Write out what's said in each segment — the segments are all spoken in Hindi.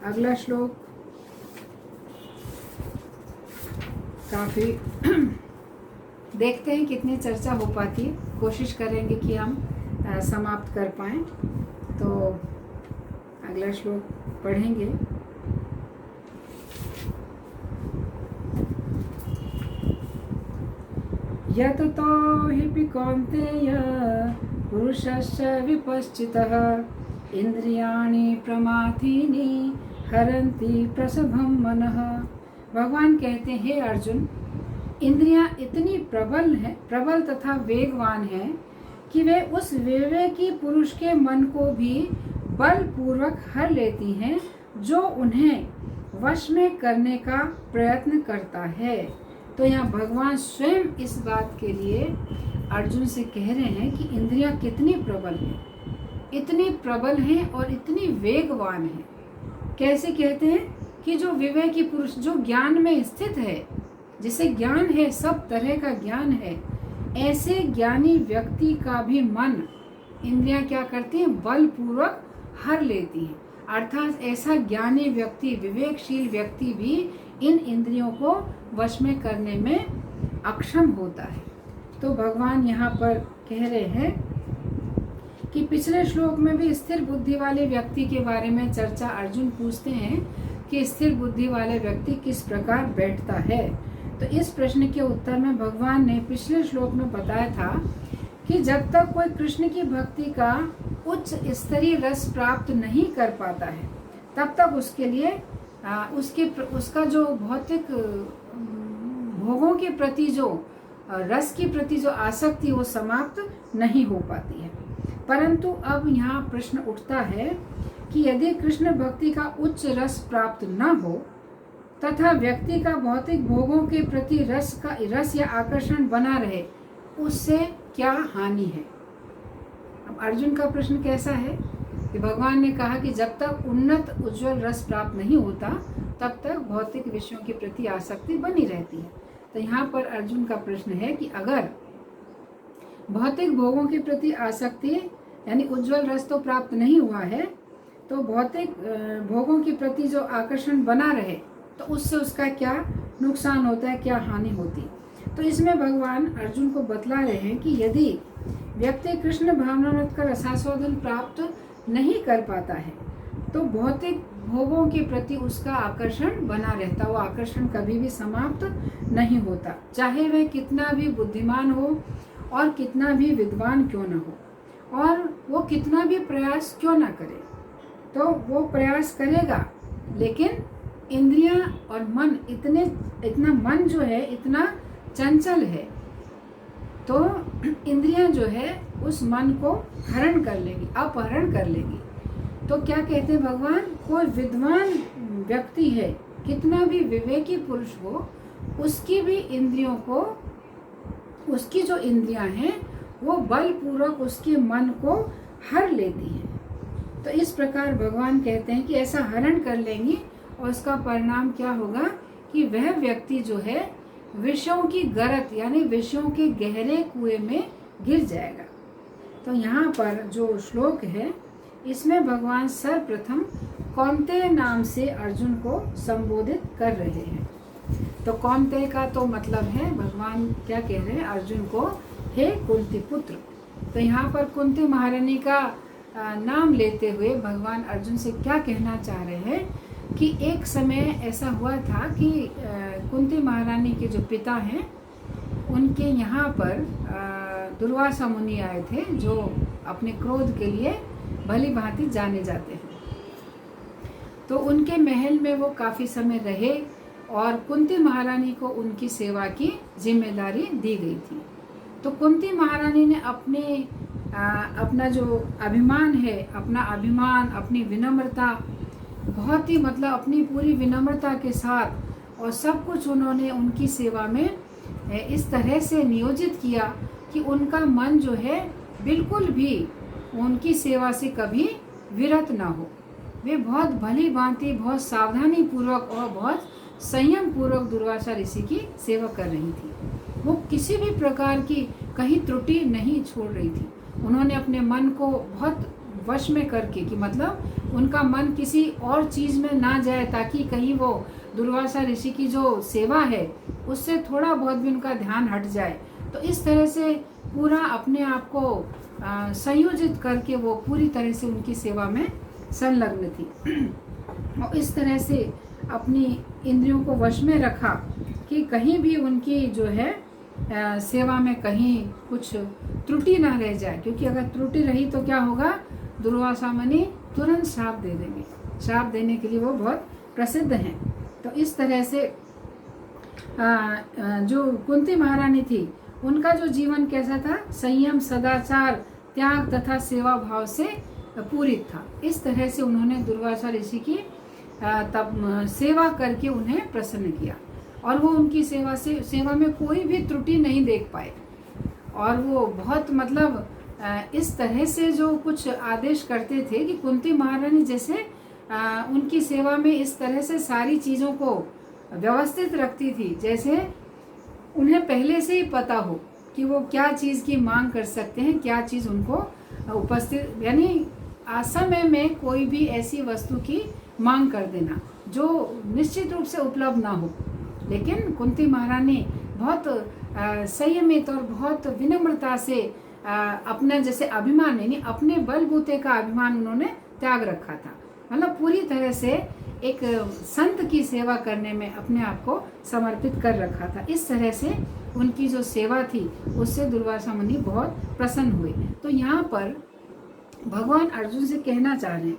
अगला श्लोक काफ़ी देखते हैं कितनी चर्चा हो पाती है, कोशिश करेंगे कि हम समाप्त कर पाएँ। तो अगला श्लोक पढ़ेंगे। यततो हि कौन्तेय पुरुषस्य विपश्चितः इंद्रियाणि प्रमाथीनि हरन्ति प्रसभं मनः। भगवान कहते हैं, अर्जुन, इंद्रियां इतनी प्रबल तथा वेगवान हैं कि वे उस विवेकी पुरुष के मन को भी बलपूर्वक हर लेती हैं जो उन्हें वश में करने का प्रयत्न करता है। तो यहाँ भगवान स्वयं इस बात के लिए अर्जुन से कह रहे हैं कि इंद्रियां कितनी प्रबल हैं, इतनी प्रबल हैं और इतनी वेगवान हैं। कैसे कहते हैं कि जो विवेकी पुरुष, जो ज्ञान में स्थित है, जिसे ज्ञान है, सब तरह का ज्ञान है, ऐसे ज्ञानी व्यक्ति का भी मन इंद्रियां क्या करती हैं? बलपूर्वक हर लेती हैं। अर्थात ऐसा ज्ञानी व्यक्ति, विवेकशील व्यक्ति भी इन इंद्रियों को वश में करने में अक्षम होता है। तो भगवान यहाँ पर कह रहे हैं कि पिछले श्लोक में भी स्थिर बुद्धि वाले व्यक्ति के बारे में चर्चा, अर्जुन पूछते हैं कि स्थिर बुद्धि वाले व्यक्ति किस प्रकार बैठता है। तो इस प्रश्न के उत्तर में भगवान ने पिछले श्लोक में बताया था कि जब तक कोई कृष्ण की भक्ति का उच्च स्तरीय रस प्राप्त नहीं कर पाता है, तब तक उसके लिए उसका जो भौतिक भोगों के प्रति, जो रस के प्रति जो आसक्ति, वो समाप्त नहीं हो पाती है। परंतु अब यहाँ प्रश्न उठता है कि यदि कृष्ण भक्ति का उच्च रस प्राप्त न हो तथा व्यक्ति का भौतिक भोगों के प्रति रस या आकर्षण बना रहे, उससे क्या हानि है। अब अर्जुन का प्रश्न कैसा है कि भगवान ने कहा कि जब तक उन्नत उज्जवल रस प्राप्त नहीं होता, तब तक भौतिक विषयों के प्रति आसक्ति बनी रहती है। तो यहाँ पर अर्जुन का प्रश्न है कि अगर भौतिक भोगों के प्रति आसक्ति, यानी उज्जवल रस तो प्राप्त नहीं हुआ है, तो भौतिक भोगों के प्रति जो आकर्षण बना रहे, तो उससे उसका क्या नुकसान होता है, क्या हानि होती। तो इसमें भगवान अर्जुन को बतला रहे हैं कि यदि व्यक्ति कृष्ण भावनामृत का रसास्वादन प्राप्त नहीं कर पाता है, तो भौतिक भोगों के प्रति उसका आकर्षण बना रहता, वो आकर्षण कभी भी समाप्त नहीं होता, चाहे वह कितना भी बुद्धिमान हो और कितना भी विद्वान क्यों न हो, और वो कितना भी प्रयास क्यों ना करे। तो वो प्रयास करेगा, लेकिन इंद्रियां और मन इतना मन जो है इतना चंचल है, तो इंद्रियां जो है उस मन को हरण कर लेगी, अपहरण कर लेगी। तो क्या कहते हैं भगवान, कोई विद्वान व्यक्ति है, कितना भी विवेकी पुरुष हो, उसकी भी इंद्रियों को, उसकी जो इंद्रियां हैं वो बलपूर्वक उसके मन को हर लेती हैं। तो इस प्रकार भगवान कहते हैं कि ऐसा हरण कर लेंगी, और उसका परिणाम क्या होगा कि वह व्यक्ति जो है विषयों की गरत, यानी विषयों के गहरे कुएं में गिर जाएगा। तो यहाँ पर जो श्लोक है, इसमें भगवान सर्वप्रथम कौन्तेय नाम से अर्जुन को संबोधित कर रहे हैं। तो कौन्तेय का तो मतलब है, भगवान क्या कह रहे हैं अर्जुन को, हे कुंती पुत्र। तो यहाँ पर कुंती महारानी का नाम लेते हुए भगवान अर्जुन से क्या कहना चाह रहे हैं कि एक समय ऐसा हुआ था कि कुंती महारानी के जो पिता हैं, उनके यहाँ पर दुर्वासा मुनि आए थे, जो अपने क्रोध के लिए भली भांति जाने जाते हैं। तो उनके महल में वो काफ़ी समय रहे और कुंती महारानी को उनकी सेवा की जिम्मेदारी दी गई थी। तो कुंती महारानी ने अपना जो अभिमान है, अपनी विनम्रता, बहुत ही मतलब अपनी पूरी विनम्रता के साथ, और सब कुछ उन्होंने उनकी सेवा में इस तरह से नियोजित किया कि उनका मन जो है बिल्कुल भी उनकी सेवा से कभी विरत ना हो। वे बहुत भली भांति, बहुत सावधानी पूर्वक और बहुत संयम पूर्वक दुर्वासा ऋषि की सेवा कर रही थी। वो किसी भी प्रकार की कहीं त्रुटि नहीं छोड़ रही थी। उन्होंने अपने मन को बहुत वश में करके, कि मतलब उनका मन किसी और चीज़ में ना जाए, ताकि कहीं वो दुर्वासा ऋषि की जो सेवा है उससे थोड़ा बहुत भी उनका ध्यान हट जाए। तो इस तरह से पूरा अपने आप को संयोजित करके वो पूरी तरह से उनकी सेवा में संलग्न थी। और इस तरह से अपनी इंद्रियों को वश में रखा कि कहीं भी उनकी जो है सेवा में कहीं कुछ त्रुटि ना रह जाए, क्योंकि अगर त्रुटि रही तो क्या होगा, दुर्वासा मुनि तुरंत श्राप दे देंगे। श्राप देने के लिए वो बहुत प्रसिद्ध हैं। तो इस तरह से जो कुंती महारानी थी उनका जो जीवन कैसा था, संयम, सदाचार, त्याग तथा सेवा भाव से पूरित था। इस तरह से उन्होंने दुर्वासा ऋषि की तब सेवा करके उन्हें प्रसन्न किया, और वो उनकी सेवा में कोई भी त्रुटि नहीं देख पाए। और वो बहुत मतलब इस तरह से जो कुछ आदेश करते थे कि कुंती महारानी जैसे उनकी सेवा में इस तरह से सारी चीज़ों को व्यवस्थित रखती थी, जैसे उन्हें पहले से ही पता हो कि वो क्या चीज़ की मांग कर सकते हैं, क्या चीज़ उनको उपस्थित, यानी असमय में कोई भी ऐसी वस्तु की मांग कर देना जो निश्चित रूप से उपलब्ध ना हो। लेकिन कुंती महारानी बहुत संयमित और बहुत विनम्रता से अपना जैसे अभिमान, यानी अपने बलबूते का अभिमान उन्होंने त्याग रखा था। मतलब पूरी तरह से एक संत की सेवा करने में अपने आप को समर्पित कर रखा था। इस तरह से उनकी जो सेवा थी उससे दुर्वासा मुनि बहुत प्रसन्न हुए। तो यहाँ पर भगवान अर्जुन से कहना चाह रहे हैं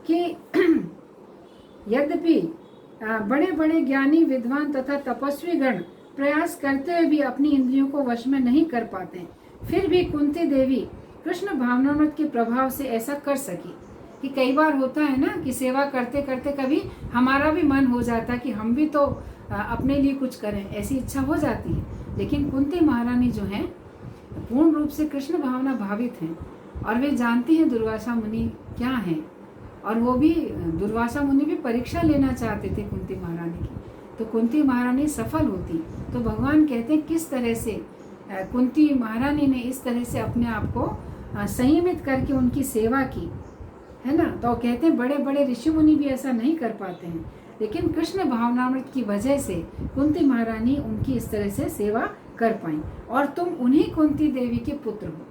कि यद्यपि बड़े बड़े ज्ञानी, विद्वान तथा तपस्वी गण प्रयास करते हुए भी अपनी इंद्रियों को वश में नहीं कर पाते, फिर भी कुंती देवी कृष्ण भावनामृत के प्रभाव से ऐसा कर सकी। कि कई बार होता है ना कि सेवा करते करते कभी हमारा भी मन हो जाता है कि हम भी तो अपने लिए कुछ करें, ऐसी इच्छा हो जाती है। लेकिन कुंती महारानी जो हैं पूर्ण रूप से कृष्ण भावना भावित हैं, और वे जानती हैं दुर्वासा मुनि क्या हैं, और वो भी दुर्वासा मुनि भी परीक्षा लेना चाहते थे कुंती महारानी की, तो कुंती महारानी सफल होती। तो भगवान कहते हैं किस तरह से कुंती महारानी ने इस तरह से अपने आप को संयमित करके उनकी सेवा की, है ना। तो कहते हैं बड़े बड़े ऋषि मुनि भी ऐसा नहीं कर पाते हैं, लेकिन कृष्ण भावनामृत की वजह से कुंती महारानी उनकी इस तरह से सेवा कर पाई। और तुम उन्हीं कुंती देवी के पुत्र हो,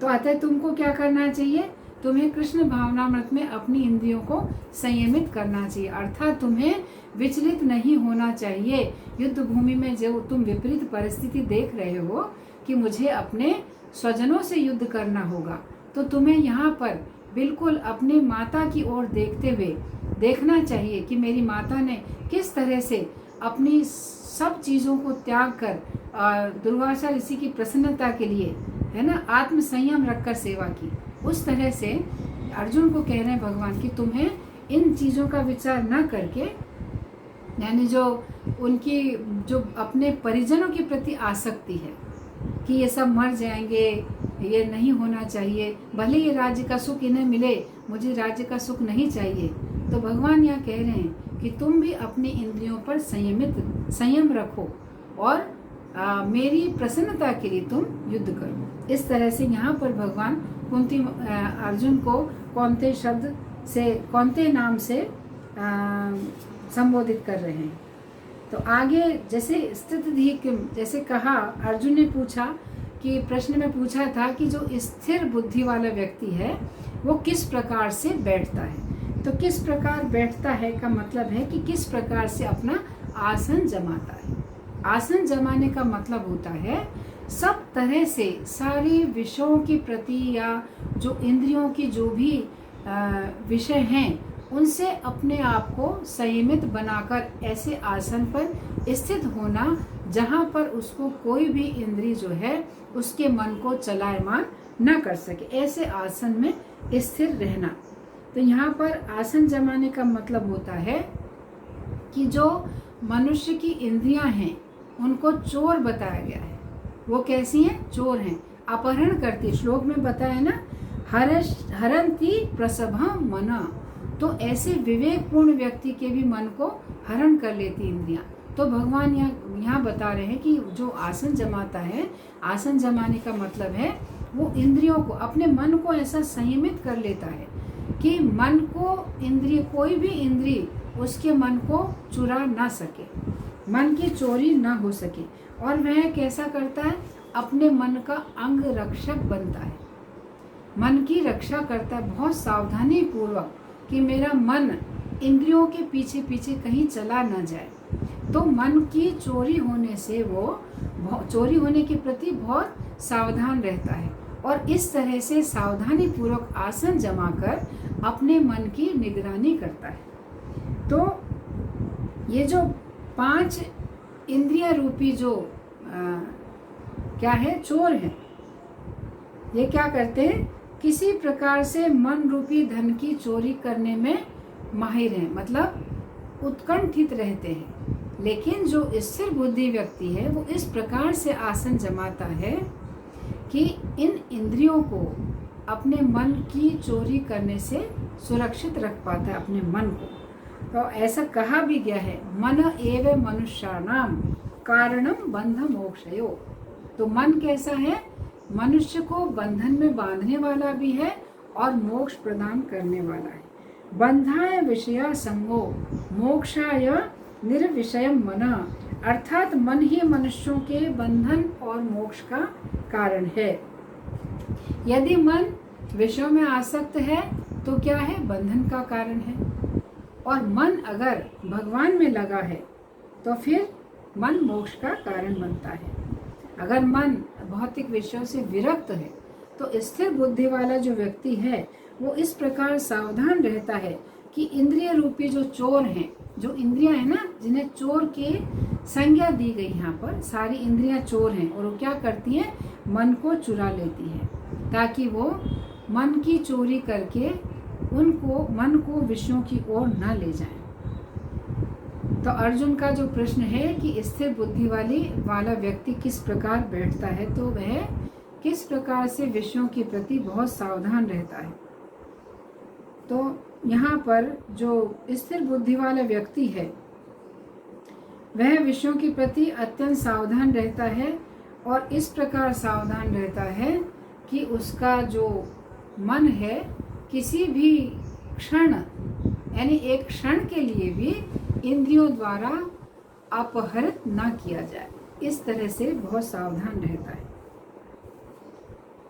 तो अतः तुमको क्या करना चाहिए, तुम्हें कृष्ण भावनामृत में अपनी इंद्रियों को संयमित करना चाहिए, अर्थात तुम्हें विचलित नहीं होना चाहिए। युद्ध भूमि में जो तुम विपरीत परिस्थिति देख रहे हो कि मुझे अपने स्वजनों से युद्ध करना होगा, तो तुम्हें यहाँ पर बिल्कुल अपनी माता की ओर देखते हुए देखना चाहिए कि मेरी माता ने किस तरह से अपनी सब चीज़ों को त्याग कर दुर्वासा ऋषि की प्रसन्नता के लिए, है ना, आत्म संयम रखकर सेवा की। उस तरह से अर्जुन को कह रहे हैं भगवान कि तुम्हें इन चीज़ों का विचार न करके, यानी जो उनकी जो अपने परिजनों के प्रति आसक्ति है कि ये सब मर जाएंगे, ये नहीं होना चाहिए, भले ये राज्य का सुख इन्हें मिले, मुझे राज्य का सुख नहीं चाहिए। तो भगवान यहाँ कह रहे हैं कि तुम भी अपनी इंद्रियों पर संयम रखो और मेरी प्रसन्नता के लिए तुम युद्ध करो। इस तरह से यहाँ पर भगवान कुंती अर्जुन को कौनते शब्द से, कौनते नाम से संबोधित कर रहे हैं। तो आगे जैसे स्थितधि जैसे कहा, अर्जुन ने पूछा कि प्रश्न में पूछा था कि जो स्थिर बुद्धि वाला व्यक्ति है वो किस प्रकार से बैठता है। तो किस प्रकार बैठता है का मतलब है कि किस प्रकार से अपना आसन जमाता है। आसन जमाने का मतलब होता है सब तरह से सारे विषयों के प्रति या जो इंद्रियों की जो भी विषय हैं उनसे अपने आप को संयमित बनाकर ऐसे आसन पर स्थित होना जहाँ पर उसको कोई भी इंद्रिय जो है उसके मन को चलायमान न कर सके, ऐसे आसन में स्थिर रहना। तो यहाँ पर आसन जमाने का मतलब होता है कि जो मनुष्य की इंद्रियां हैं उनको चोर बताया गया है। वो कैसी हैं? चोर हैं, अपहरण करती। श्लोक में बताया ना, हरंती प्रसभम मना, तो ऐसे विवेकपूर्ण व्यक्ति के भी मन को हरण कर लेती इंद्रियां। तो भगवान यहाँ बता रहे हैं कि जो आसन जमाता है, आसन जमाने का मतलब है वो इंद्रियों को, अपने मन को ऐसा संयमित कर लेता है कि मन को इंद्रिय, कोई भी इंद्रिय उसके मन को चुरा ना सके, मन की चोरी ना हो सके। और वह कैसा करता है, अपने मन का अंग रक्षक बनता है, मन की रक्षा करता है बहुत सावधानी पूर्वक कि मेरा मन इंद्रियों के पीछे पीछे कहीं चला ना जाए। तो मन की चोरी होने से वो चोरी होने के प्रति बहुत सावधान रहता है और इस तरह से सावधानी पूर्वक आसन जमाकर अपने मन की निगरानी करता है। तो ये जो 5 इंद्रिय रूपी जो क्या है, चोर है, ये क्या करते हैं, किसी प्रकार से मन रूपी धन की चोरी करने में माहिर हैं, मतलब उत्कंठित रहते हैं। लेकिन जो स्थिर बुद्धि व्यक्ति है वो इस प्रकार से आसन जमाता है कि इन इंद्रियों को अपने मन की चोरी करने से सुरक्षित रख पाता है अपने मन को। तो ऐसा कहा भी गया है, मन एव मनुष्याणाम कारणम बंध मोक्षयो। तो मन कैसा है, मनुष्य को बंधन में बांधने वाला भी है और मोक्ष प्रदान करने वाला है। बंधाय विषया संगो मोक्षाय निर्विषयम मन, अर्थात मन ही मनुष्यों के बंधन और मोक्ष का कारण है। यदि मन विषयों में आसक्त है तो क्या है, बंधन का कारण है। और मन अगर भगवान में लगा है तो फिर मन मोक्ष का कारण बनता है। अगर मन भौतिक विषयों से विरक्त है तो स्थिर बुद्धि वाला जो व्यक्ति है वो इस प्रकार सावधान रहता है कि इंद्रिय रूपी जो चोर हैं, जो इंद्रियां हैं ना, जिन्हें चोर के संज्ञा दी गई, यहाँ पर सारी इंद्रियां चोर हैं और वो क्या करती हैं, मन को चुरा लेती हैं ताकि वो मन की चोरी करके मन को विषयों की ओर न ले जाएं। तो अर्जुन का जो प्रश्न है कि स्थिर बुद्धि वाला व्यक्ति किस प्रकार बैठता है, तो वह किस प्रकार से विषयों के प्रति बहुत सावधान रहता है। तो यहाँ पर जो स्थिर बुद्धि वाला व्यक्ति है वह विषयों के प्रति अत्यंत सावधान रहता है और इस प्रकार सावधान रहता है कि उसका जो मन है किसी भी क्षण, यानी एक क्षण के लिए भी इंद्रियों द्वारा अपहरित ना किया जाए, इस तरह से बहुत सावधान रहता है।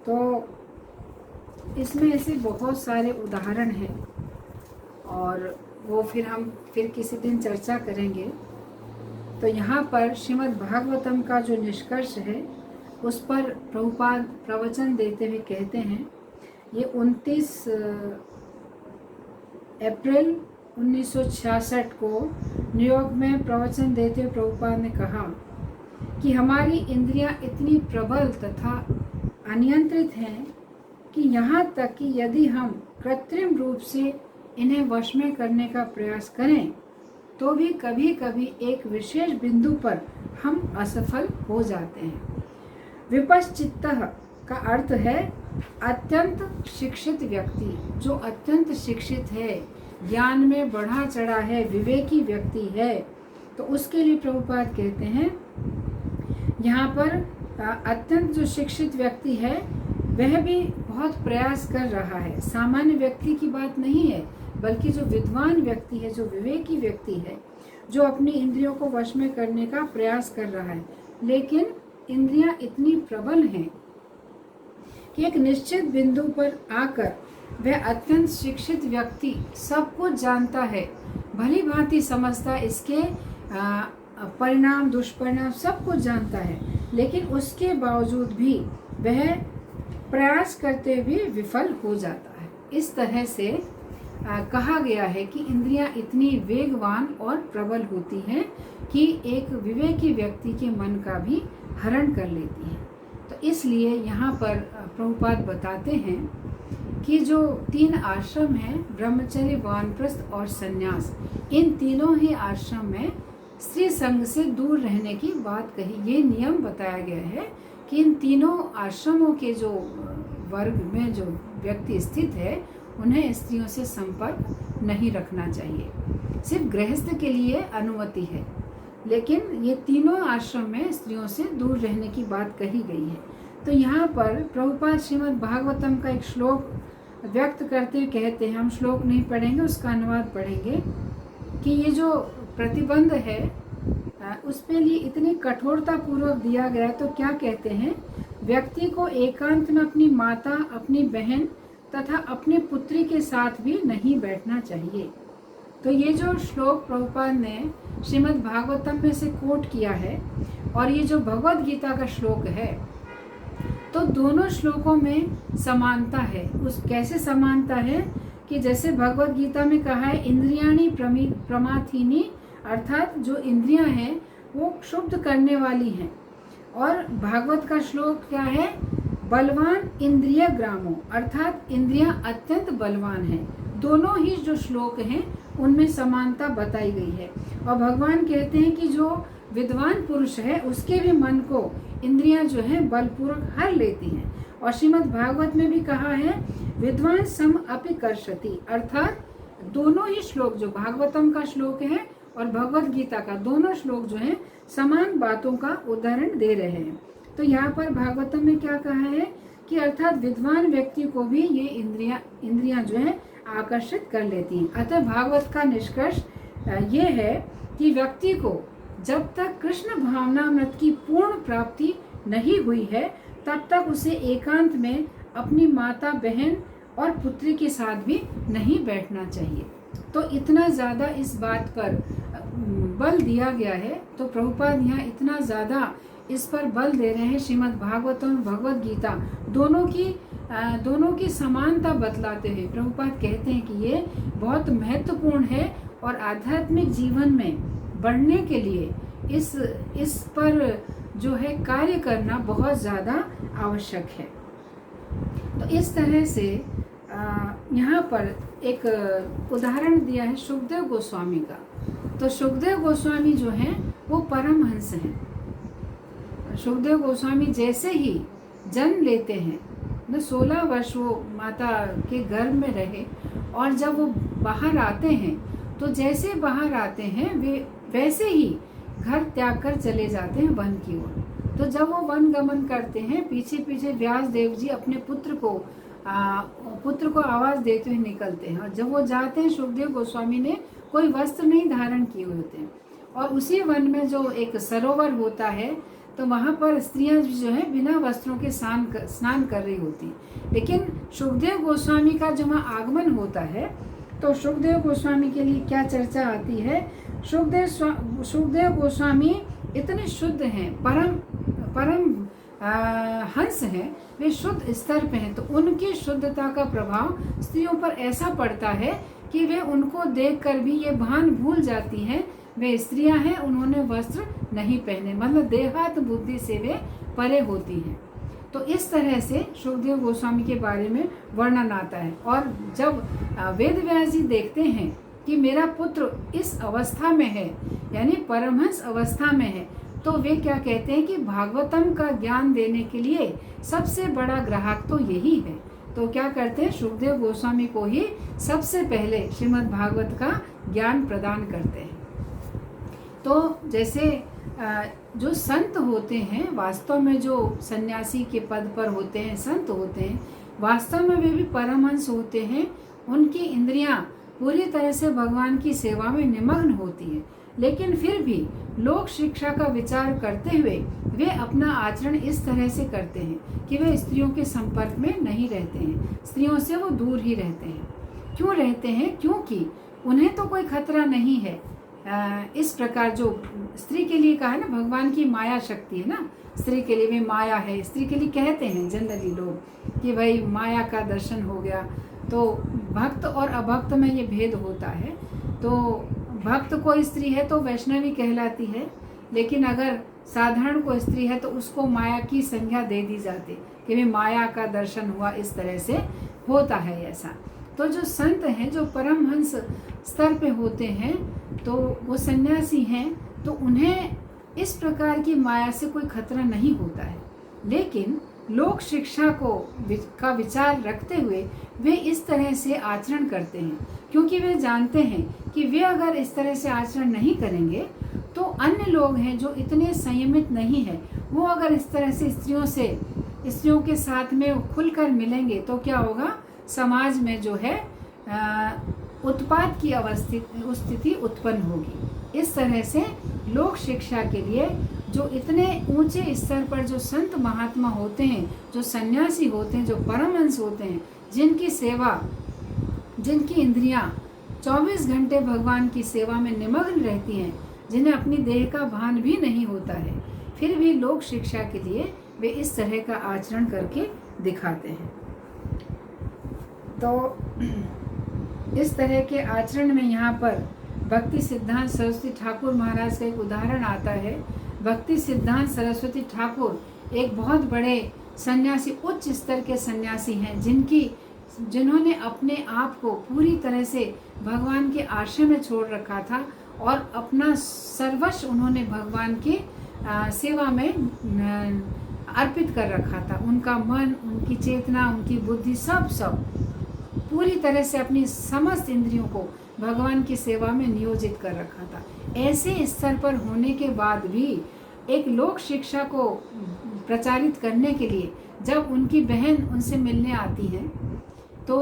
तो इसमें ऐसे बहुत सारे उदाहरण हैं और वो हम किसी दिन चर्चा करेंगे। तो यहाँ पर श्रीमद् भागवतम का जो निष्कर्ष है उस पर प्रभुपाद प्रवचन देते हुए कहते हैं, ये 29 अप्रैल 1966 को न्यूयॉर्क में प्रवचन देते हुए प्रभुपाद ने कहा कि हमारी इंद्रियां इतनी प्रबल तथा अनियंत्रित हैं कि यहाँ तक कि यदि हम कृत्रिम रूप से इन्हें वश में करने का प्रयास करें तो भी कभी कभी एक विशेष बिंदु पर हम असफल हो जाते हैं। विपश्चित्तः का अर्थ है अत्यंत शिक्षित व्यक्ति, जो अत्यंत शिक्षित है, ज्ञान में बढ़ा चढ़ा है, विवेकी व्यक्ति है। तो उसके लिए प्रभुपाद कहते हैं यहाँ पर अत्यंत जो शिक्षित व्यक्ति है वह भी बहुत प्रयास कर रहा है, सामान्य व्यक्ति की बात नहीं है, बल्कि जो विद्वान व्यक्ति है, जो विवेकी व्यक्ति है, जो अपनी इंद्रियों को वश में करने का प्रयास कर रहा है, लेकिन इंद्रियां इतनी प्रबल हैं कि एक निश्चित बिंदु पर आकर वह अत्यंत शिक्षित व्यक्ति सब कुछ जानता है, भली भांति समझता है, इसके परिणाम दुष्परिणाम सब कुछ जानता है, लेकिन उसके बावजूद भी वह प्रयास करते हुए विफल हो जाता है। इस तरह से कहा गया है कि इंद्रियां इतनी वेगवान और प्रबल होती हैं कि एक विवेकी व्यक्ति के मन का भी हरण कर लेती हैं। तो इसलिए यहाँ पर प्रभुपाद बताते हैं कि जो 3 आश्रम हैं, ब्रह्मचर्य, वानप्रस्थ और संन्यास, इन तीनों ही आश्रम में स्त्री संग से दूर रहने की बात कही। ये नियम बताया गया है कि इन तीनों आश्रमों के जो वर्ग में जो व्यक्ति स्थित है उन्हें स्त्रियों से संपर्क नहीं रखना चाहिए। सिर्फ गृहस्थ के लिए अनुमति है, लेकिन ये तीनों आश्रम में स्त्रियों से दूर रहने की बात कही गई है। तो यहाँ पर प्रभुपाद श्रीमद् भागवतम का एक श्लोक व्यक्त करते हुए कहते हैं, हम श्लोक नहीं पढ़ेंगे, उसका अनुवाद पढ़ेंगे, कि ये जो प्रतिबंध है उस पे लिए इतनी कठोरता पूर्वक दिया गया है। तो क्या कहते हैं, व्यक्ति को एकांत में अपनी माता, अपनी बहन तथा अपने पुत्री के साथ भी नहीं बैठना चाहिए। तो ये जो श्लोक प्रभुपाद ने श्रीमद् भागवतम में से कोट किया है और ये जो भगवद गीता का श्लोक है, तो दोनों श्लोकों में समानता है। उस कैसे समानता है कि जैसे भगवद गीता में कहा है इंद्रियाणी प्रमाथीनी, अर्थात जो इंद्रियां हैं वो क्षुब्ध करने वाली हैं, और भागवत का श्लोक क्या है, बलवान इंद्रिय ग्रामो, अर्थात इंद्रियां अत्यंत बलवान हैं। दोनों ही जो श्लोक हैं उनमें समानता बताई गई है। और भगवान कहते हैं कि जो विद्वान पुरुष है उसके भी मन को इंद्रियां जो है बलपूर्वक हर लेती हैं। और श्रीमद् भागवत में भी कहा है विद्वान सम अपि कर्षति, अर्थात दोनों ही श्लोक, जो भागवतम का श्लोक है और भगवद गीता का, दोनों श्लोक जो है समान बातों का उदाहरण दे रहे हैं। तो यहाँ पर भागवतम में क्या कहा है कि अर्थात विद्वान व्यक्ति को भी ये इंद्रियां जो है आकर्षित कर लेती हैं। अतः भागवत का निष्कर्ष ये है कि व्यक्ति को जब तक कृष्ण भावनामृत की पूर्ण प्राप्ति नहीं हुई है तब तक उसे एकांत में अपनी माता, बहन और पुत्री के साथ भी नहीं बैठना चाहिए। तो इतना ज़्यादा इस बात पर बल दिया गया है, तो प्रभुपाद यहाँ इतना ज़्यादा इस पर बल दे रहे हैं। श्रीमद् भागवतम और भगवद गीता दोनों की समानता बतलाते हुए प्रभुपाद कहते हैं कि ये बहुत महत्वपूर्ण है और आध्यात्मिक जीवन में बढ़ने के लिए इस पर जो है कार्य करना बहुत ज़्यादा आवश्यक है। तो इस तरह से यहाँ पर एक उदाहरण दिया है सुखदेव गोस्वामी का। तो सुखदेव गोस्वामी जो हैं वो परमहंस हैं। सुखदेव गोस्वामी जैसे ही जन्म लेते हैं, 16 वर्ष वो माता के गर्भ में रहे, और जब वो बाहर आते हैं तो जैसे बाहर आते हैं वे वैसे ही घर त्याग कर चले जाते हैं वन की ओर। तो जब वो वन गमन करते हैं, पीछे पीछे व्यास देव जी अपने पुत्र को आवाज देते हुए निकलते हैं। और जब वो जाते हैं, सुखदेव गोस्वामी ने कोई वस्त्र नहीं धारण किए होते हैं, और उसी वन में जो एक सरोवर होता है तो वहाँ पर स्त्रियां जो है बिना वस्त्रों के स्नान कर रही होती हैं। लेकिन सुखदेव गोस्वामी का जब वहाँ आगमन होता है तो सुखदेव गोस्वामी के लिए क्या चर्चा आती है, सुखदेव गोस्वामी इतने शुद्ध हैं, परम हंस हैं, वे शुद्ध स्तर पे हैं। तो उनकी शुद्धता का प्रभाव स्त्रियों पर ऐसा पड़ता है कि वे उनको देखकर भी ये भान भूल जाती हैं वे स्त्रियां हैं, उन्होंने वस्त्र नहीं पहने, मतलब देहात बुद्धि से वे परे होती हैं। तो इस तरह से सुखदेव गोस्वामी के बारे में वर्णन आता है। और जब वेद व्यास जी देखते हैं कि मेरा पुत्र इस अवस्था में है, यानी परमहंस अवस्था में है, तो वे क्या कहते हैं कि भागवतम का ज्ञान देने के लिए सबसे बड़ा ग्राहक तो यही है। तो क्या करते हैं, सुखदेव गोस्वामी को ही सबसे पहले श्रीमद् भागवत का ज्ञान प्रदान करते हैं। तो जैसे जो संत होते हैं, वास्तव में जो सन्यासी के पद पर होते हैं, संत होते हैं, वास्तव में वे भी परमहंस होते हैं। उनकी इंद्रियां पूरी तरह से भगवान की सेवा में निमग्न होती है, लेकिन फिर भी लोक शिक्षा का विचार करते हुए वे अपना आचरण इस तरह से करते हैं कि वे स्त्रियों के संपर्क में नहीं रहते हैं, स्त्रियों से वो दूर ही रहते हैं। क्यों रहते हैं? क्योंकि उन्हें तो कोई खतरा नहीं है। इस प्रकार जो स्त्री के लिए कहा है ना, भगवान की माया शक्ति है ना, स्त्री के लिए भी माया है। स्त्री के लिए कहते हैं जनरली लोग कि भाई माया का दर्शन हो गया। तो भक्त और अभक्त में ये भेद होता है। तो भक्त कोई स्त्री है तो वैष्णवी कहलाती है, लेकिन अगर साधारण कोई स्त्री है तो उसको माया की संज्ञा दे दी जाती कि भाई माया का दर्शन हुआ, इस तरह से होता है ऐसा। तो जो संत हैं, जो परमहंस स्तर पे होते हैं, तो वो सन्यासी हैं, तो उन्हें इस प्रकार की माया से कोई खतरा नहीं होता है। लेकिन लोक शिक्षा का विचार रखते हुए वे इस तरह से आचरण करते हैं, क्योंकि वे जानते हैं कि वे अगर इस तरह से आचरण नहीं करेंगे तो अन्य लोग हैं जो इतने संयमित नहीं है, वो अगर इस तरह से स्त्रियों से स्त्रियों के साथ में खुलकर मिलेंगे तो क्या होगा, समाज में जो है उत्पात की स्थिति उत्पन्न होगी। इस तरह से लोक शिक्षा के लिए जो इतने ऊंचे स्तर पर जो संत महात्मा होते हैं, जो सन्यासी होते हैं, जो परमहंस होते हैं, जिनकी सेवा, जिनकी इंद्रियां 24 घंटे भगवान की सेवा में निमग्न रहती हैं, जिन्हें अपनी देह का भान भी नहीं होता है, फिर भी लोक शिक्षा के लिए वे इस तरह का आचरण करके दिखाते हैं। तो इस तरह के आचरण में यहाँ पर भक्ति सिद्धांत सरस्वती ठाकुर महाराज का एक उदाहरण आता है। भक्ति सिद्धांत सरस्वती ठाकुर एक बहुत बड़े सन्यासी, उच्च स्तर के सन्यासी हैं, जिन्होंने अपने आप को पूरी तरह से भगवान के आश्रय में छोड़ रखा था और अपना सर्वस्व उन्होंने भगवान की सेवा में अर्पित कर रखा था। उनका मन, उनकी चेतना, उनकी बुद्धि सब पूरी तरह से अपनी समस्त इंद्रियों को भगवान की सेवा में नियोजित कर रखा था। ऐसे स्तर पर होने के बाद भी एक लोक शिक्षा को प्रचारित करने के लिए जब उनकी बहन उनसे मिलने आती है तो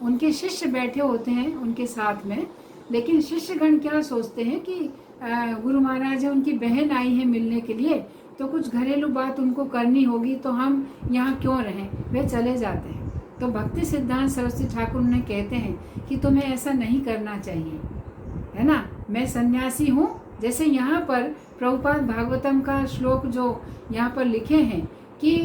उनके शिष्य बैठे होते हैं उनके साथ में, लेकिन शिष्यगण क्या सोचते हैं कि गुरु महाराज है, उनकी बहन आई है मिलने के लिए, तो कुछ घरेलू बात उनको करनी होगी, तो हम यहाँ क्यों रहें, वे चले जाते हैं। तो भक्ति सिद्धांत सरस्वती ठाकुर ने कहते हैं कि तुम्हें ऐसा नहीं करना चाहिए, है ना, मैं सन्यासी हूँ। जैसे यहाँ पर प्रभुपाद भागवतम का श्लोक जो यहाँ पर लिखे हैं कि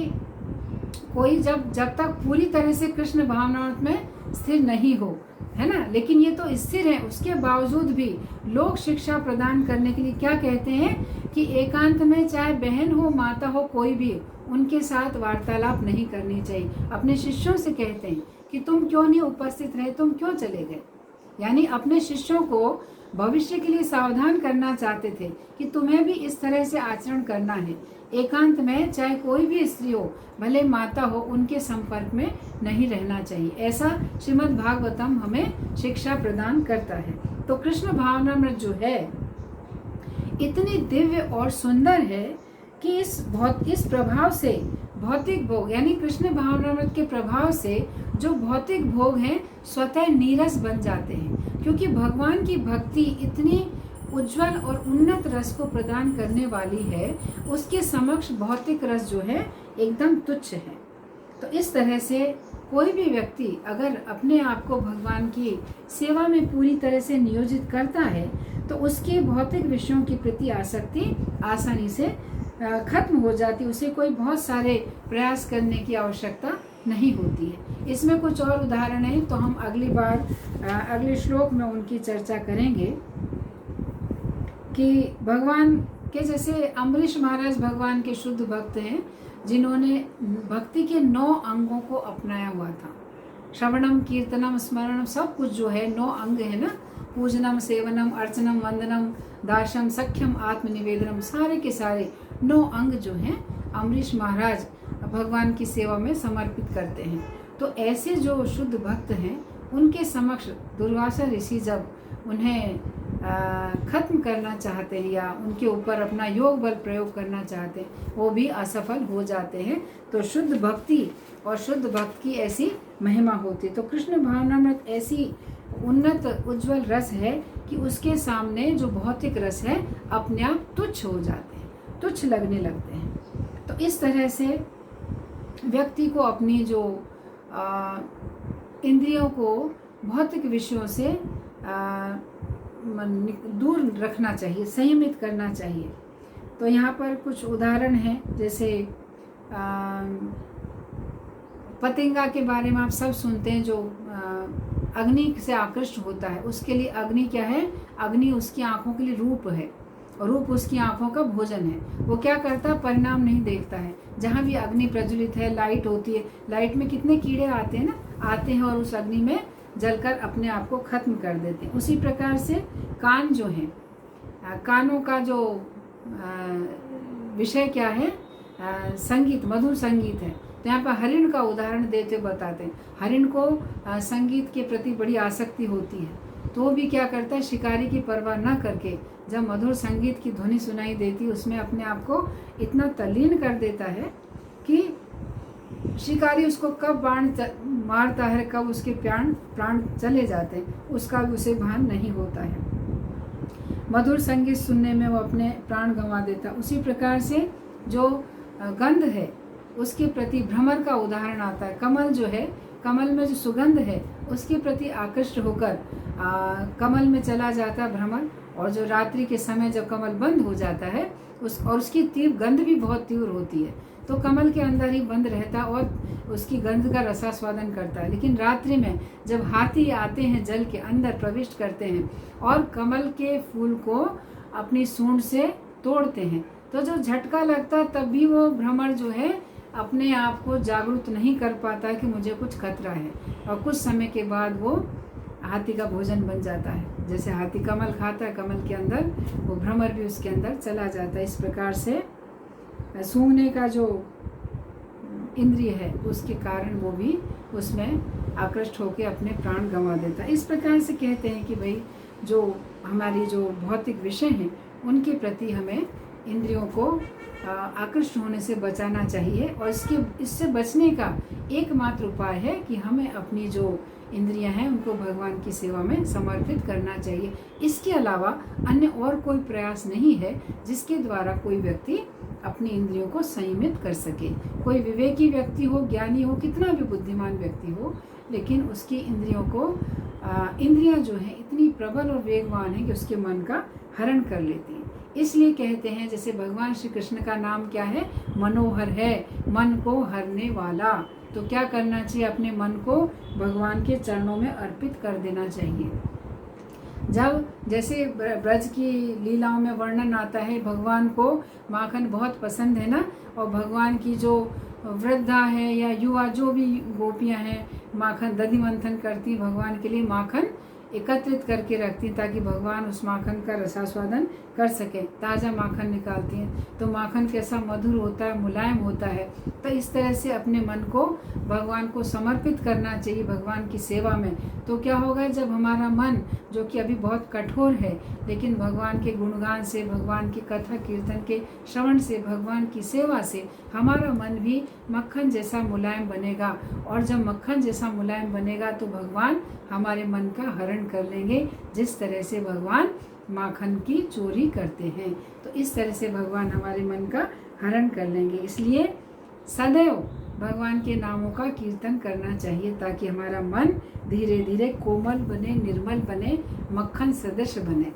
कोई जब तक पूरी तरह से कृष्ण भावनामृत में स्थिर नहीं हो, है ना, लेकिन ये तो स्थिर है, उसके बावजूद भी लोक शिक्षा प्रदान करने के लिए क्या कहते हैं कि एकांत में चाहे बहन हो, माता हो, कोई भी, उनके साथ वार्तालाप नहीं करनी चाहिए। अपने शिष्यों से कहते हैं कि तुम क्यों नहीं उपस्थित रहे, तुम क्यों चले गए, यानी अपने शिष्यों को भविष्य के लिए सावधान करना चाहते थे कि तुम्हें भी इस तरह से आचरण करना है। एकांत में चाहे कोई भी स्त्री हो, भले माता हो, उनके संपर्क में नहीं रहना चाहिए। ऐसा श्रीमद् भागवतम हमें शिक्षा प्रदान करता है। तो कृष्ण भावनामृत जो है इतनी दिव्य और सुंदर है कि इस प्रभाव से भौतिक भोग, यानी कृष्ण भावनामृत के प्रभाव से जो भौतिक भोग हैं स्वतः नीरस बन जाते हैं, क्योंकि भगवान की भक्ति इतनी उज्जवल और उन्नत रस को प्रदान करने वाली है, उसके समक्ष भौतिक रस जो है एकदम तुच्छ है। तो इस तरह से कोई भी व्यक्ति अगर अपने आप को भगवान की सेवा में पूरी तरह से नियोजित करता है तो उसकी भौतिक विषयों की प्रति आसक्ति आसानी से खत्म हो जाती, उसे कोई बहुत सारे प्रयास करने की आवश्यकता नहीं होती है। इसमें कुछ और उदाहरण हैं, तो हम अगली बार अगले श्लोक में उनकी चर्चा करेंगे कि भगवान के जैसे अम्बरीश महाराज भगवान के शुद्ध भक्त हैं, जिन्होंने भक्ति के 9 अंगों को अपनाया हुआ था। श्रवणम, कीर्तनम, स्मरणम, सब कुछ जो है 9 अंग है ना, पूजनम, सेवनम, अर्चनम, वंदनम, दाशम, सख्यम, आत्मनिवेदनम, सारे के सारे 9 अंग जो हैं अम्बरीश महाराज भगवान की सेवा में समर्पित करते हैं। तो ऐसे जो शुद्ध भक्त हैं उनके समक्ष दुर्वासा ऋषि जब उन्हें खत्म करना चाहते हैं या उनके ऊपर अपना योग बल प्रयोग करना चाहते हैं, वो भी असफल हो जाते हैं। तो शुद्ध भक्ति और शुद्ध भक्त की ऐसी महिमा होती है। तो कृष्ण भावनामृत ऐसी उन्नत उज्जवल रस है कि उसके सामने जो भौतिक रस है अपने आप तुच्छ हो जाते हैं, तुच्छ लगने लगते हैं। तो इस तरह से व्यक्ति को अपनी जो इंद्रियों को भौतिक विषयों से दूर रखना चाहिए, संयमित करना चाहिए। तो यहाँ पर कुछ उदाहरण हैं, जैसे पतंगा के बारे में आप सब सुनते हैं, जो अग्नि से आकृष्ट होता है, उसके लिए अग्नि क्या है, अग्नि उसकी आंखों के लिए रूप है और रूप उसकी आंखों का भोजन है। वो क्या करता है, परिणाम नहीं देखता है। जहाँ भी अग्नि प्रज्वलित है, लाइट होती है, लाइट में कितने कीड़े आते हैं ना, आते हैं और उस अग्नि में जलकर अपने आप को खत्म कर देते हैं। उसी प्रकार से कान जो है, कानों का जो विषय क्या है, संगीत, मधुर संगीत है। तो यहाँ पर हरिण का उदाहरण देते बताते हैं, हरिण को संगीत के प्रति बड़ी आसक्ति होती है, तो भी क्या करता है, शिकारी की परवाह न करके जब मधुर संगीत की ध्वनि सुनाई देती उसमें अपने आप को इतना तल्लीन कर देता है कि शिकारी उसको कब मारता है, कब उसके प्राण चले जाते हैं, उसका भी उसे भान नहीं होता है। मधुर संगीत सुनने में वो अपने प्राण गंवा देता। उसी प्रकार से जो गंध है उसके प्रति भ्रमर का उदाहरण आता है। कमल जो है, कमल में जो सुगंध है उसके प्रति आकृष्ट होकर कमल में चला जाता भ्रमर, और जो रात्रि के समय जब कमल बंद हो जाता है और उसकी तीव्र गंध भी बहुत तीव्र होती है, तो कमल के अंदर ही बंद रहता और उसकी गंध का रसास्वादन करता है। लेकिन रात्रि में जब हाथी आते हैं, जल के अंदर प्रविष्ट करते हैं और कमल के फूल को अपनी सूंड से तोड़ते हैं, तो जो झटका लगता है तब भी वो भ्रमर जो है अपने आप को जागरूक नहीं कर पाता कि मुझे कुछ खतरा है, और कुछ समय के बाद वो हाथी का भोजन बन जाता है। जैसे हाथी कमल खाता है, कमल के अंदर वो भ्रमर भी उसके अंदर चला जाता है। इस प्रकार से सूंघने का जो इंद्रिय है उसके कारण वो भी उसमें आकृष्ट होकर अपने प्राण गंवा देता है। इस प्रकार से कहते हैं कि भाई जो हमारी जो भौतिक विषय हैं उनके प्रति हमें इंद्रियों को आकृष्ट होने से बचाना चाहिए, और इससे बचने का एकमात्र उपाय है कि हमें अपनी जो इंद्रियां हैं उनको भगवान की सेवा में समर्पित करना चाहिए। इसके अलावा अन्य और कोई प्रयास नहीं है जिसके द्वारा कोई व्यक्ति अपनी इंद्रियों को संयमित कर सके। कोई विवेकी व्यक्ति हो, ज्ञानी हो, कितना भी बुद्धिमान व्यक्ति हो, लेकिन उसकी इंद्रियों को इंद्रियां जो हैं इतनी प्रबल और वेगवान है कि उसके मन का हरण कर लेती हैं। इसलिए कहते हैं, जैसे भगवान श्री कृष्ण का नाम क्या है, मनोहर है, मन को हरने वाला। तो क्या करना चाहिए, अपने मन को भगवान के चरणों में अर्पित कर देना चाहिए। जब जैसे ब्रज की लीलाओं में वर्णन आता है, भगवान को माखन बहुत पसंद है ना, और भगवान की जो वृद्धा है या युवा जो भी गोपियां हैं माखन दधि मंथन करती, भगवान के लिए माखन एकत्रित करके रखती ताकि भगवान उस माखन का रसास्वादन कर सके। ताज़ा माखन निकालती हैं तो माखन कैसा मधुर होता है, मुलायम होता है। तो इस तरह से अपने मन को भगवान को समर्पित करना चाहिए भगवान की सेवा में। तो क्या होगा, जब हमारा मन जो कि अभी बहुत कठोर है, लेकिन भगवान के गुणगान से, भगवान की कथा कीर्तन के श्रवण से, भगवान की सेवा से हमारा मन भी मक्खन जैसा मुलायम बनेगा, और जब मक्खन जैसा मुलायम बनेगा तो भगवान हमारे मन का हरण कर लेंगे, जिस तरह से भगवान माखन की चोरी करते हैं। तो इस तरह से भगवान हमारे मन का हरण कर लेंगे। इसलिए सदैव भगवान के नामों का कीर्तन करना चाहिए ताकि हमारा मन धीरे धीरे कोमल बने, निर्मल बने, मक्खन सदृश बने।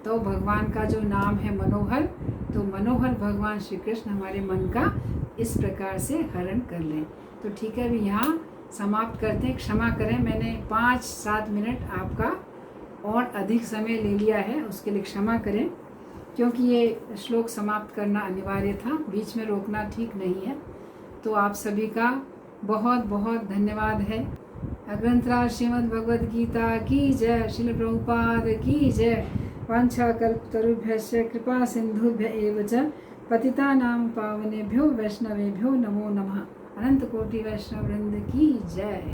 तो भगवान का जो नाम है मनोहर, तो मनोहर भगवान श्री कृष्ण हमारे मन का इस प्रकार से हरण कर लें। तो ठीक है, अभी यहाँ समाप्त करते हैं। क्षमा करें, मैंने 5-7 मिनट आपका और अधिक समय ले लिया है, उसके लिए क्षमा करें, क्योंकि ये श्लोक समाप्त करना अनिवार्य था, बीच में रोकना ठीक नहीं है। तो आप सभी का बहुत बहुत धन्यवाद है। ग्रंथराज श्रीमद् भगवद गीता की जय, श्रील प्रभुपाद की जय। वाञ्छाकल्पतरुभ्यश्च कृपा सिन्धुभ्य एव च पतितानां पावनेभ्यो वैष्णवेभ्यो नमो नमः। अनंत कोटि वैष्णव वृंद की जय।